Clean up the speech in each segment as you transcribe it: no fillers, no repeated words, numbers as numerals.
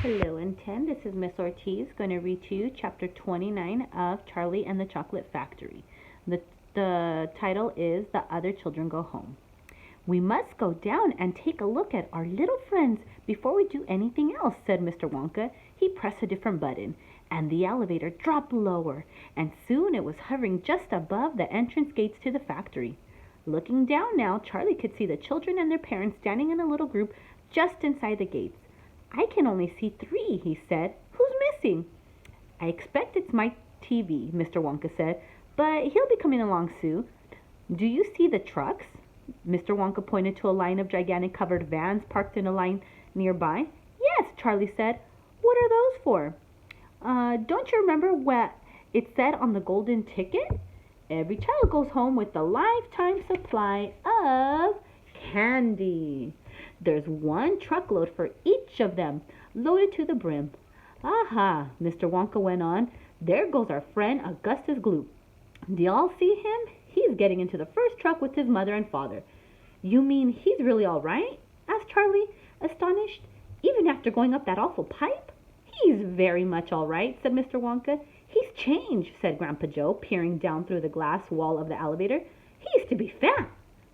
Hello, and 10. This is Miss Ortiz going to read to you chapter 29 of Charlie and the Chocolate Factory. The title is The Other Children Go Home. We must go down and take a look at our little friends before we do anything else, said Mr. Wonka. He pressed a different button, and the elevator dropped lower, and soon it was hovering just above the entrance gates to the factory. Looking down now, Charlie could see the children and their parents standing in a little group just inside the gates. I can only see 3, he said. Who's missing? I expect it's Mike TV, Mr. Wonka said, but he'll be coming along soon. Do you see the trucks? Mr. Wonka pointed to a line of gigantic covered vans parked in a line nearby. Yes, Charlie said. What are those for? Don't you remember what it said on the golden ticket? Every child goes home with a lifetime supply of candy. There's 1 truckload for each of them, loaded to the brim. Aha, Mr. Wonka went on. There goes our friend Augustus Gloop. Do y'all see him? He's getting into the first truck with his mother and father. You mean he's really all right? Asked Charlie, astonished. Even after going up that awful pipe? He's very much all right, said Mr. Wonka. He's changed, said Grandpa Joe, peering down through the glass wall of the elevator. He used to be fat.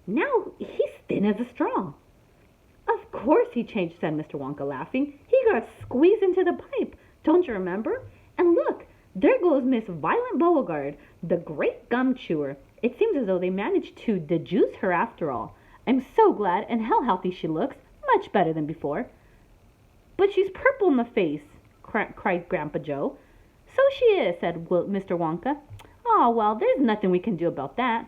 Now he's thin as a straw. Of course he changed, said Mr. Wonka, laughing. He got squeezed into the pipe. Don't you remember? And look, there goes Miss Violet Beauregard, the great gum chewer. It seems as though they managed to dejuice her after all. I'm so glad, and how healthy she looks. Much better than before. But she's purple in the face, cried Grandpa Joe. So she is, said Mr. Wonka. Oh, well, there's nothing we can do about that.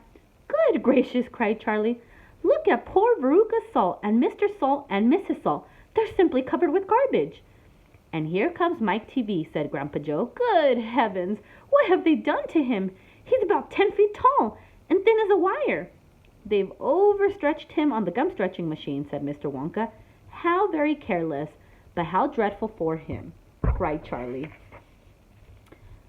Good gracious, cried Charlie. Look at poor Veruca Salt and Mr. Salt and Mrs. Salt. They're simply covered with garbage. And here comes Mike TV, said Grandpa Joe. Good heavens, what have they done to him? He's about 10 feet tall and thin as a wire. They've overstretched him on the gum stretching machine, said Mr. Wonka. How very careless, but how dreadful for him, cried Charlie.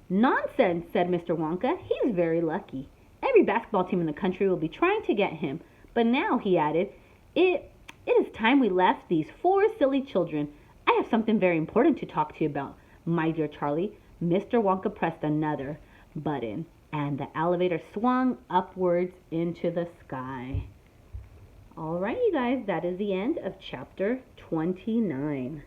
Nonsense, said Mr. Wonka. He's very lucky. Every basketball team in the country will be trying to get him. But now, he added, it is time we left these 4 silly children. I have something very important to talk to you about, my dear Charlie. Mr. Wonka pressed another button, and the elevator swung upwards into the sky. All right, you guys, that is the end of chapter 29.